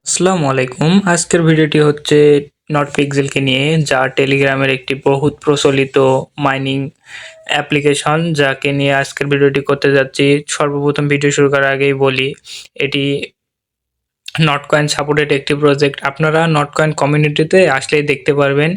আসসালামু আলাইকুম। আজকের ভিডিওটি হচ্ছে নটপিক্সেলকে নিয়ে, যা টেলিগ্রামের একটি বহুত প্রচলিত মাইনিং অ্যাপ্লিকেশন, যাকে নিয়ে আজকের ভিডিওটি করতে যাচ্ছি। সর্বপ্রথম ভিডিও শুরু করার আগেই বলি, এটি নটকয়েন সাপোর্টেড একটি প্রজেক্ট। আপনারা নটকয়েন কমিউনিটিতে আসলেই দেখতে পারবেন,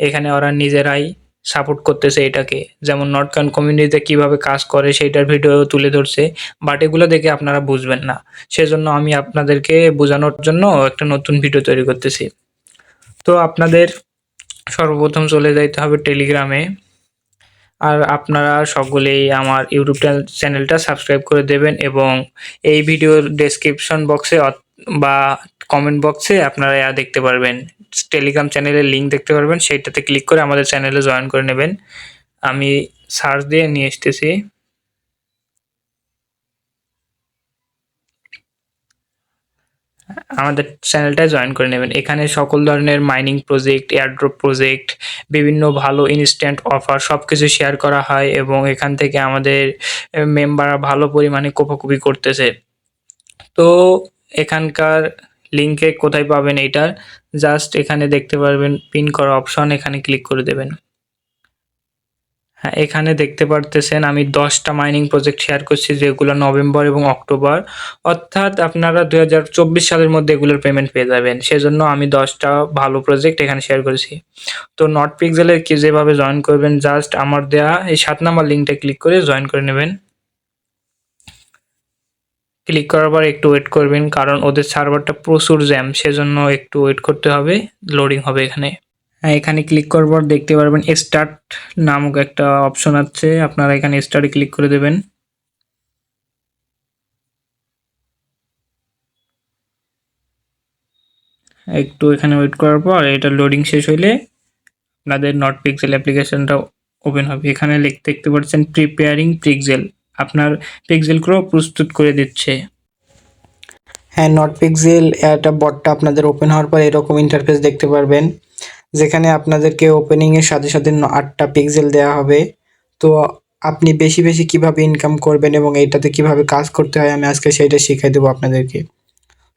এখানে ওরা নিজেরাই সাপোর্ট করতেছে এটাকে। যেমন নটকয়েন কমিউনিটিতে কিভাবে কাজ করে সেইটার ভিডিও তুলে ধরছে, বাট এগুলো দেখে আপনারা বুঝবেন না। সেজন্য আমি আপনাদেরকে বোঝানোর জন্য একটা নতুন ভিডিও তৈরি করতেছি। তো আপনাদের সর্বপ্রথম চলে যাইতে হবে টেলিগ্রামে। আর আপনারা সকলেই আমার ইউটিউব চ্যানেলটা সাবস্ক্রাইব করে দেবেন, এবং এই ভিডিওর ডেসক্রিপশন বক্সে বা কমেন্ট বক্সে আপনারা দেখতে পারবেন, টেলিগ্রাম চ্যানেলের লিঙ্ক দেখতে পারবেন। সেইটাতে ক্লিক করে আমাদের চ্যানেলে জয়েন করে নেবেন। আমি সার্চ দিয়ে নিয়ে আসতেছি। আমাদের চ্যানেলটায় জয়েন করে নেবেন। এখানে সকল ধরনের মাইনিং প্রজেক্ট, এয়ারড্রপ প্রজেক্ট, বিভিন্ন ভালো ইনস্ট্যান্ট অফার সবকিছু শেয়ার করা হয়, এবং এখান থেকে আমাদের মেম্বাররা ভালো পরিমাণে কোপাকুপি করতেছে। তো এখানকার লিঙ্কে কোথায় পাবেন এইটার, জাস্ট এখানে দেখতে পারবেন পিন করা অপশন, এখানে ক্লিক করে দেবেন। হ্যাঁ, এখানে দেখতে পারতেছেন আমি 10টা মাইনিং প্রজেক্ট শেয়ার করছি, যেগুলো নভেম্বর এবং অক্টোবর, অর্থাৎ আপনারা 2024 সালের মধ্যে এগুলোর পেমেন্ট পেয়ে যাবেন। সেজন্য আমি 10টা ভালো প্রজেক্ট এখানে শেয়ার করেছি। তো নটপিক্সেলে কি যেভাবে জয়েন করবেন, জাস্ট আমার দেয়া এই 7 নাম্বার লিঙ্কটা ক্লিক করে জয়েন করে নেবেন। ক্লিক করার পর একটু ওয়েট করবেন, কারণ ওদের সার্ভারটা প্রচুর জ্যাম, সেজন্য একটু ওয়েট করতে হবে, লোডিং হবে এখানে। হ্যাঁ, এখানে ক্লিক করার পর দেখতে পারবেন স্টার্ট নামক একটা অপশন আছে, আপনারা এখানে স্টার্টে ক্লিক করে দেবেন। একটু এখানে ওয়েট করার পর এটা লোডিং শেষ হইলে আপনাদের নটপিক্সেল অ্যাপ্লিকেশনটা ওপেন হবে। এখানে দেখতে পাচ্ছেন প্রিপেয়ারিং পিক্সেল, আপনার পিক্সেলগুলো প্রস্তুত করে দিচ্ছে। হ্যাঁ, নটপিক্সেল একটা বটটা আপনাদের ওপেন হওয়ার পর এরকম ইন্টারফেস দেখতে পারবেন, যেখানে আপনাদেরকে ওপেনিংয়ের সাথে সাথে 8টা পিক্সেল দেওয়া হবে। তো আপনি বেশি বেশি কিভাবে ইনকাম করবেন এবং এইটাতে কিভাবে কাজ করতে হয়, আমি আজকে সেইটা শিখিয়ে দেবো আপনাদেরকে।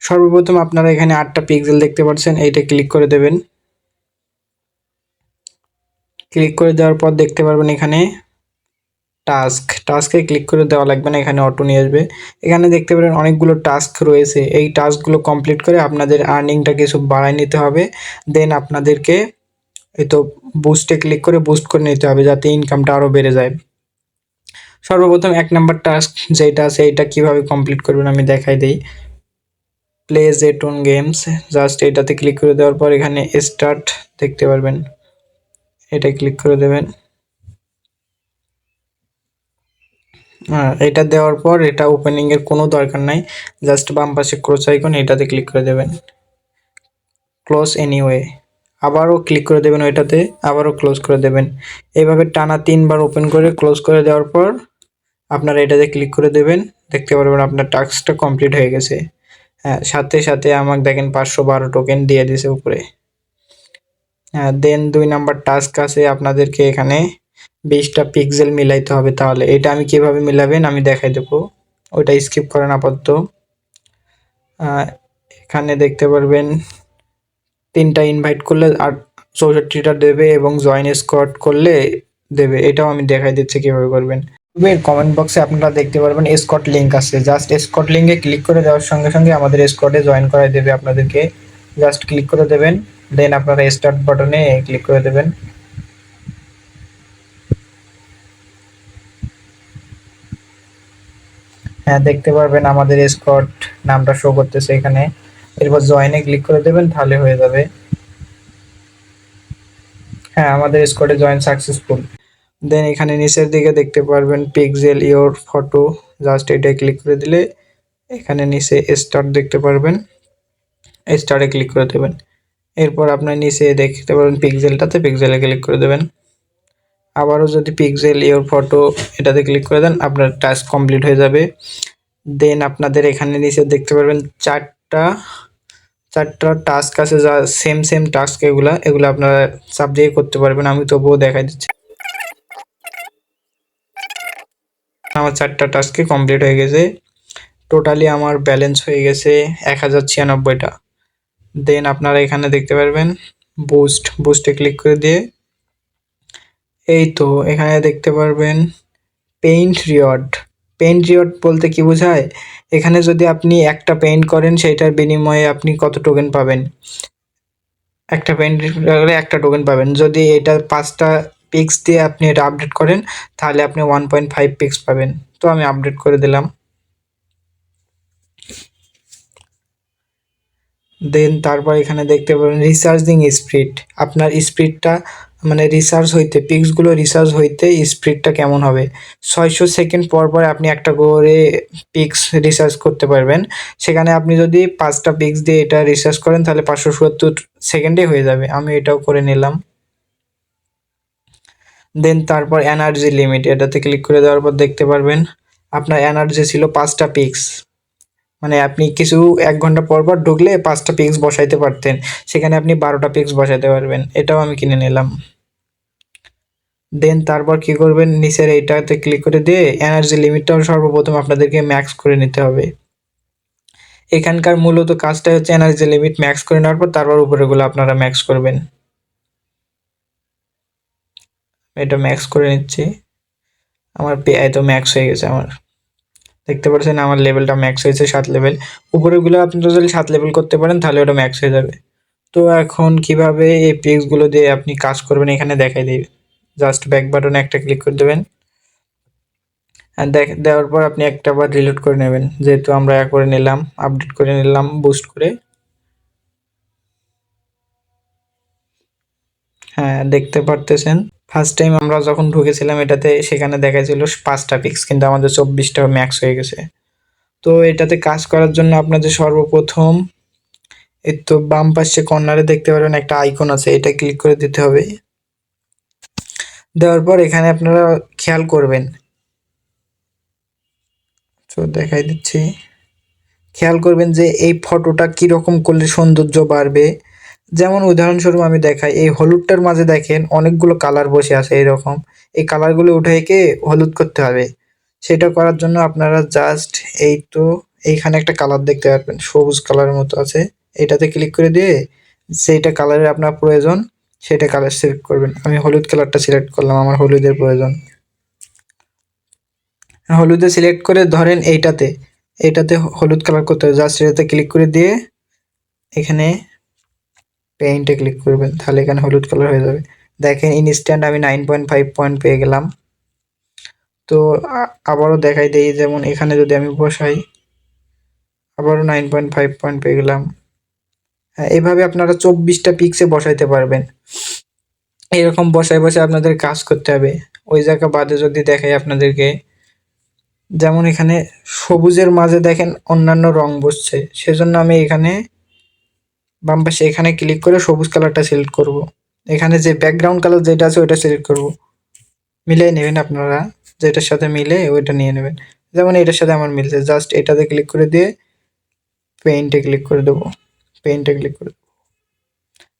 সর্বপ্রথম আপনারা এখানে 8টা পিক্সেল দেখতে পাচ্ছেন, এইটা ক্লিক করে দেবেন। ক্লিক করে দেওয়ার পর দেখতে পারবেন এখানে টাস্কে ক্লিক করে দেওয়া লাগবে না, এখানে অটো নিয়ে আসবে। এখানে দেখতে পারেন অনেকগুলো টাস্ক রয়েছে, এই টাস্কগুলো কমপ্লিট করে আপনাদের আর্নিংটা কিছু বাড়ায় নিতে হবে। দেন আপনাদেরকে এই তো বুস্টে ক্লিক করে বুস্ট করে নিতে হবে, যাতে ইনকামটা আরও বেড়ে যায়। সর্বপ্রথম 1 নাম্বার টাস্ক যেটা আছে, এইটা কীভাবে কমপ্লিট করবেন আমি দেখাই দিই। প্লে জেটন গেমস, জাস্ট এটাতে ক্লিক করে দেওয়ার পর এখানে স্টার্ট দেখতে পারবেন, এটা ক্লিক করে দেবেন। এটা দেওয়ার পর এটা ওপেনিংয়ের কোনো দরকার নাই, জাস্ট বাম পাশে ক্রস আইকন, এটাতে ক্লিক করে দেবেন। ক্লোজ এনিওয়ে, আবারও ক্লিক করে দেবেন ওইটাতে, আবারও ক্লোজ করে দেবেন। এইভাবে টানা 3বার ওপেন করে ক্লোজ করে দেওয়ার পর আপনারা এটাতে ক্লিক করে দেবেন। দেখতে পারবেন আপনার টাস্কটা কমপ্লিট হয়ে গেছে। হ্যাঁ, সাথে সাথে আমাকে দেখেন 512 টোকেন দিয়ে দিয়েছে উপরে। হ্যাঁ, দেন 2 নাম্বার টাস্ক আছে, আপনাদেরকে এখানে 20টা পিক্সেল মিলাইতে হবে। তাহলে এটা আমি কিভাবে মিলাবেন আমি দেখাই দেবো, ওইটা স্কিপ করেন আপাতত। এখানে দেখতে পারবেন 3টা ইনভাইট করলে আর 64টা দেবে, এবং জয়েন স্কোয়াড করলে দেবে, এটাও আমি দেখাই দিচ্ছি কিভাবে করবেন। কমেন্ট বক্সে আপনারা দেখতে পারবেন স্কট লিঙ্ক আছে, জাস্ট স্কট লিঙ্কে ক্লিক করে দেওয়ার সঙ্গে সঙ্গে আমাদের স্কটে জয়েন করাই দেবে আপনাদেরকে। জাস্ট ক্লিক করে দেবেন, দেন আপনারা স্টার্ট বাটনে ক্লিক করে দেবেন। হ্যাঁ, দেখতে পারবেন আমাদের স্কট নামটা শো করতেছে এখানে। এরপর জয়েনে ক্লিক করে দেবেন, তাহলে হয়ে যাবে। হ্যাঁ, আমাদের স্কোয়াডে জয়েন সাকসেসফুল। দেন এখানে নিচের দিকে দেখতে পারবেন পিক্সেল ইওর ফটো, জাস্ট এটা ক্লিক করে দিলে এখানে নিচে স্টার্ট দেখতে পারবেন, স্টারে ক্লিক করে দেবেন। এরপর আপনার নিচে দেখতে পারবেন পিক্সেলটাতে, পিক্সেলে ক্লিক করে দেবেন। আবারও যদি পিক্সেল ইওর ফটো এটাতে ক্লিক করে দেন, আপনার টাস্ক কমপ্লিট হয়ে যাবে। দেন আপনাদের এখানে নিচে দেখতে পারবেন চারটা টাস্ক আছে, যা সেম টাস্ক, এগুলা আপনারা সাবজেক্ট করতে পারবেন। আমি তবুও দেখাই দিচ্ছি। আমার 4টা টাস্কে কমপ্লিট হয়ে গেছে। টোটালি আমার ব্যালেন্স হয়ে গেছে 1096টা। দেন আপনারা এখানে দেখতে পারবেন বুস্টে ক্লিক করে দিয়ে এই তো এখানে দেখতে পারবেন পেইন্ট রিওয়ার্ড বলতে কি বোঝায়, এখানে যদি আপনি একটা পেইন্ট করেন সেইটার বিনিময়ে আপনি কত টোকেন পাবেন, একটা পেইন্ট করে একটা টোকেন পাবেন। যদি এটা 5টা পিক্স দিয়ে আপনি এটা আপডেট করেন তাহলে আপনি 1.5 পিক্স পাবেন। তো আমি আপডেট করে দিলাম। দেন তারপর এখানে দেখতে পাবেন রিসার্চিং স্পিড, আপনার স্পিডটা মানে পিক্সগুলো রিসার্চ হইতে স্পিডটা কেমন হবে। 600 সেকেন্ড পর পর আপনি একটা করে পিক্স রিসার্চ করতে পারবেন। সেখানে আপনি যদি 5টা পিক্স দিয়ে এটা রিসার্চ করেন তাহলে 570 সেকেন্ডে হয়ে যাবে। আমি এটাও করে নিলাম। দেন তারপর এনার্জি লিমিট, এটাতে ক্লিক করে দেওয়ার পর দেখতে পারবেন আপনার এনার্জি ছিল 5টা পিক্স, মানে আপনি কিছু 1 ঘন্টা পর পর ঢুকলে 5টা পিক্স বসাইতে পারতেন, সেখানে আপনি 12টা পিক্স বসাইতে পারবেন। এটাও আমি কিনে নিলাম। দেন তারপর কি করবেন, নিচের এইটাতে ক্লিক করে দিয়ে এনার্জি লিমিটটাও সর্বপ্রথম আপনাদেরকে ম্যাক্স করে নিতে হবে। এখানকার মূলত কাজটা হচ্ছে এনার্জি লিমিট ম্যাক্স করে নেওয়ার পর তারপর উপরেগুলো আপনারা ম্যাক্স করবেন। এটা ম্যাক্স করে নিচ্ছি। আমার পেআই তো ম্যাক্স হয়ে গেছে। আমার দেখতে পাচ্ছেন আমার লেভেলটা ম্যাক্স হয়েছে 7 লেভেল। উপরেগুলো আপনি যদি 7 লেভেল করতে পারেন তাহলে ওটা ম্যাক্স হয়ে যাবে। তো এখন কিভাবে এই পিক্সগুলো দিয়ে আপনি কাজ করবেন এখানে দেখাই দিই। জাস্ট ব্যাক বাটনে একটা ক্লিক করে দেবেন, আর দেওয়ার পর আপনি একটা বার রিলোড করে নেবেন। যেহেতু আমরা করে নিলাম, আপডেট করে নিলাম বুস্ট করে। হ্যাঁ দেখতে পারতেছেন ফার্স্ট টাইম আমরা যখন ঢুকেছিলাম এটাতে সেখানে দেখাইছিল 5টা পিক্স, কিন্তু আমাদের 24টা ম্যাক্স হয়ে গেছে। তো এটাতে কাজ করার জন্য আপনাদের সর্বপ্রথম এই তো বাম পাশে কর্নারে দেখতে পারবেন একটা আইকন আছে, এটা ক্লিক করে দিতে হবে। দেওয়ার পর এখানে আপনারা খেয়াল করবেন, তো দেখাই দিচ্ছি, খেয়াল করবেন যে এই ফটোটা কীরকম করলে সৌন্দর্য বাড়বে। যেমন উদাহরণস্বরূপ আমি দেখাই, এই হলুদটার মাঝে দেখেন অনেকগুলো কালার বসে আছে এইরকম, এই কালারগুলো উঠে এঁকে হলুদ করতে হবে। সেটা করার জন্য আপনারা জাস্ট এই তো এইখানে একটা কালার দেখতে পারবেন সবুজ কালারের মতো আছে, এটাতে ক্লিক করে দিয়ে সেইটা কালারের আপনার প্রয়োজন সেটা কালার সিলেক্ট করবেন। আমি হলুদ কালারটা সিলেক্ট করলাম, আমার হলুদের প্রয়োজন। হলুদে সিলেক্ট করে ধরেন এইটাতে হলুদ কালার করতে হবে, জাস্ট এটাতে ক্লিক করে দিয়ে এখানে পেইন্টে ক্লিক করবেন, তাহলে এখানে হলুদ কালার হয়ে যাবে। দেখেন ইনস্ট্যান্ট আমি 9.5 পয়েন্ট পেয়ে গেলাম। তো আবারও দেখাই দিই, যেমন এখানে যদি আমি বসাই আবারও 9.5 পয়েন্ট পেয়ে গেলাম। হ্যাঁ, এভাবে আপনারা 24টা পিক্সে বসাইতে পারবেন। এরকম বসায় বসে আপনাদের কাজ করতে হবে। ওই জায়গা বাদে যদি দেখাই আপনাদেরকে, যেমন এখানে সবুজের মাঝে দেখেন অন্যান্য রং বসছে, সেজন্য আমি এখানে বাম পাশে এখানে ক্লিক করে সবুজ কালারটা সিলেক্ট করব। এখানে যে ব্যাকগ্রাউন্ড কালার যেটা আছে ওইটা সিলেক্ট করব, মিলিয়ে নেবেন আপনারা, যেটার সাথে মিলে ওইটা নিয়ে নেবেন। যেমন এটার সাথে আমার মিলছে, জাস্ট এটাতে ক্লিক করে দিয়ে পেইন্টে ক্লিক করে দেবো। পেইন্টে ক্লিক করে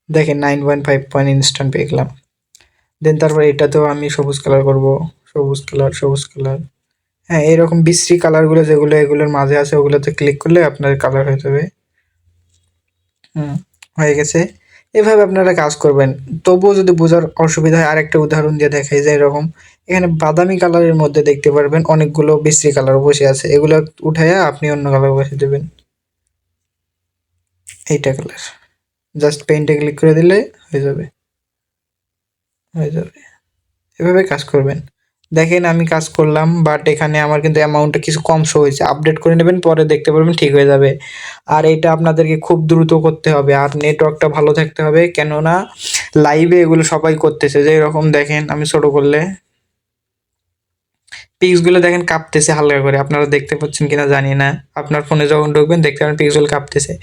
দেখেন 9.5 পয়েন্ট ইনস্ট্যান্ট পেয়ে গেলাম। দেন তারপর এটাতেও আমি সবুজ কালার করব, সবুজ কালার। হ্যাঁ, এরকম বিশ্রী কালারগুলো যেগুলো এগুলোর মাঝে আছে ওগুলোতে ক্লিক করলে আপনার কালার হয়ে যাবে। হয়ে গেছে। এভাবে আপনারা কাজ করবেন। তবুও যদি বোঝার অসুবিধা হয় আরেকটা উদাহরণ দিয়ে দেখাই যে এরকম এখানে বাদামি কালারের মধ্যে দেখতে পারবেন অনেকগুলো বিশ্রী কালার বসে আছে, এগুলো উঠাইয়া আপনি অন্য কালার বসে দেবেন। এইটা কালার জাস্ট পেইন্টে ক্লিক করে দিলে হয়ে যাবে। এভাবে কাজ করবেন। দেখেন আমি কাজ করলাম, বাট এখানে আমার কিন্তু অ্যামাউন্টটা কিছু কম শো হয়েছে। আপডেট করে নেবেন, পরে দেখতে পারবেন ঠিক হয়ে যাবে। আর এটা আপনাদেরকে খুব দ্রুত করতে হবে, আর নেটওয়ার্কটা ভালো থাকতে হবে, কেননা লাইভে এগুলো সবাই করতেছে। যে এরকম দেখেন আমি ছোট করলে পিক্সগুলো দেখেন কাঁপতেছে হালকা করে, আপনারা দেখতে পাচ্ছেন কিনা জানি না। আপনার ফোনে যখন ঢুকবেন দেখতে পাবেন পিক্সগুলো কাঁপতেছে,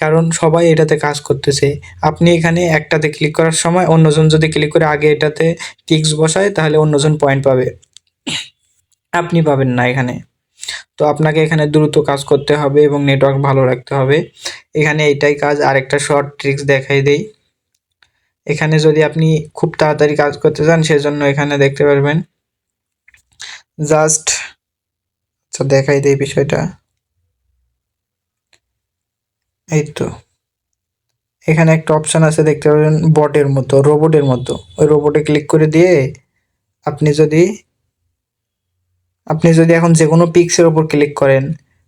কারণ সবাই এটাতে কাজ করতেছে। আপনি এখানে একটাতে ক্লিক করার সময় অন্যজন যদি ক্লিক করে আগে এটাতে পিক্স বসায় তাহলে অন্যজন পয়েন্ট পাবে, আপনি পাবেন না এখানে। তো আপনাকে এখানে দ্রুত কাজ করতে হবে এবং নেটওয়ার্ক ভালো রাখতে হবে। এখানে এইটাই কাজ। আরেকটা শর্ট ট্রিক্স দেখাই দেই। এখানে যদি আপনি খুব তাড়াতাড়ি কাজ করতে চান সেজন্য এখানে দেখতে পারবেন জাস্ট, আচ্ছা দেখাই দেই বিষয়টা। এই তো এখানে একটা অপশন আছে দেখতে পাবেন বটের মতো, রোবটের মতো। ওই রোবটে ক্লিক করে দিয়ে আপনি যদি আপনি যদি এখন যে কোনো পিক্সের উপর ক্লিক করেন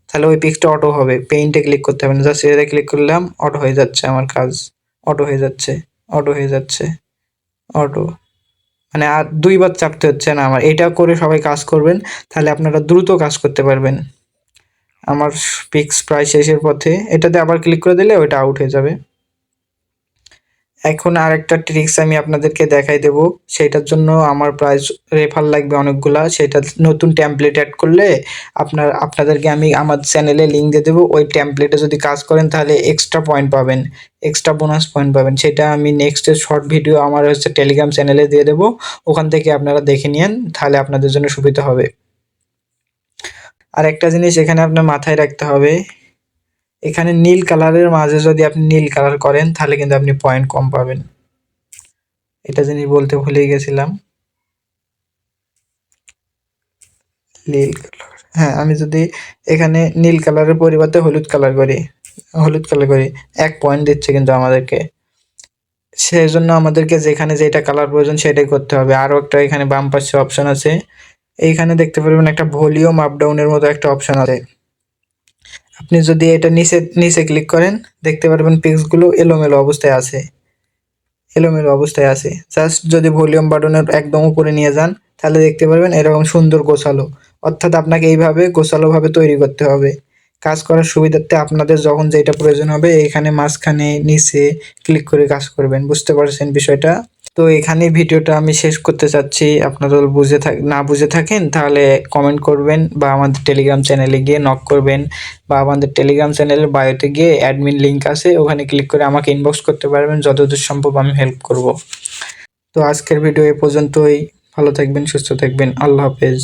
তাহলে ওই পিক্সটা অটো হবে। পেইন্টে ক্লিক করতে হবে না, জাস্ট এটাতে ক্লিক করলাম, অটো হয়ে যাচ্ছে আমার কাজ। অটো হয়ে যাচ্ছে, অটো হয়ে যাচ্ছে, অটো। মানে আর ২ বার চাপতে হচ্ছে না আমার। এটা করে সবাই কাজ করবেন, তাহলে আপনারা দ্রুত কাজ করতে পারবেন। আমার পিক্স প্রায় শেষের পথে। এটাতে আবার ক্লিক করে দিলে ওইটা আউট হয়ে যাবে। এখন আরেকটা ট্রিক্স আমি আপনাদেরকে দেখাই দেব। সেটার জন্য আমার প্রায় রেফার লাগবে অনেকগুলা। সেটা নতুন টেমপ্লেট এড করলে আপনাদেরকে আমি আমার চ্যানেলে লিঙ্ক দিয়ে দেবো। ওই টেমপ্লেটে যদি কাজ করেন তাহলে এক্সট্রা পয়েন্ট পাবেন, এক্সট্রা বোনাস পয়েন্ট পাবেন। সেটা আমি নেক্সটের শর্ট ভিডিও আমার হচ্ছে টেলিগ্রাম চ্যানেলে দিয়ে দেবো। ওখান থেকে আপনারা দেখে নিয়েন, তাহলে আপনাদের জন্য সুবিধা হবে। আর একটা জিনিস এখানে আপনার মাথায় রাখতে হবে, এখানে নীল কালারের মাঝে যদি আপনি নীল কালার করেন তাহলে কিন্তু আপনি পয়েন্ট কম পাবেন। এটা জিনিস বলতে ভুলেই গেছিলাম। নীল কালার, হ্যাঁ, আমি যদি এখানে নীল কালারের পরিবর্তে হলুদ কালার করি, হলুদ কালার করি, ১ পয়েন্ট দিচ্ছে কিন্তু আমাদেরকে। সেজন্য আমাদেরকে যেখানে যেটা কালার প্রয়োজন সেটাই করতে হবে। আরও একটা এখানে বাম পাশে অপশন আছে। এইখানে দেখতে পারবেন একটা ভলিউম আপ ডাউনের মতো একটা অপশন আছে। আপনি যদি এটা নিচে ক্লিক করেন দেখতে পারবেন পিক্সগুলো এলোমেলো অবস্থায় আছে, এলোমেলো অবস্থায় আছে। জাস্ট যদি ভলিউম বাটনের একদম উপরে নিয়ে যান তাহলে দেখতে পারবেন এরকম সুন্দর গোছালো। অর্থাৎ আপনাকে এইভাবে গোছালোভাবে তৈরি করতে হবে। কাজ করার সুবিধার্থে আপনাদের যখন যেটা প্রয়োজন হবে এইখানে মাঝখানে নিচে ক্লিক করে কাজ করবেন। বুঝতে পারছেন বিষয়টা? তো এখানেই ভিডিওটা আমি শেষ করতে চাচ্ছি। আপনারা যদি না বুঝে থাকেন তাহলে কমেন্ট করবেন বা আমাদের টেলিগ্রাম চ্যানেলে গিয়ে নক করবেন, বা আমাদের টেলিগ্রাম চ্যানেলের বায়োতে গিয়ে অ্যাডমিন লিঙ্ক আছে, ওখানে ক্লিক করে আমাকে ইনবক্স করতে পারবেন। যতদূর সম্ভব আমি হেল্প করব। তো আজকের ভিডিও এ পর্যন্তই। ভালো থাকবেন, সুস্থ থাকবেন। আল্লাহ হাফেজ।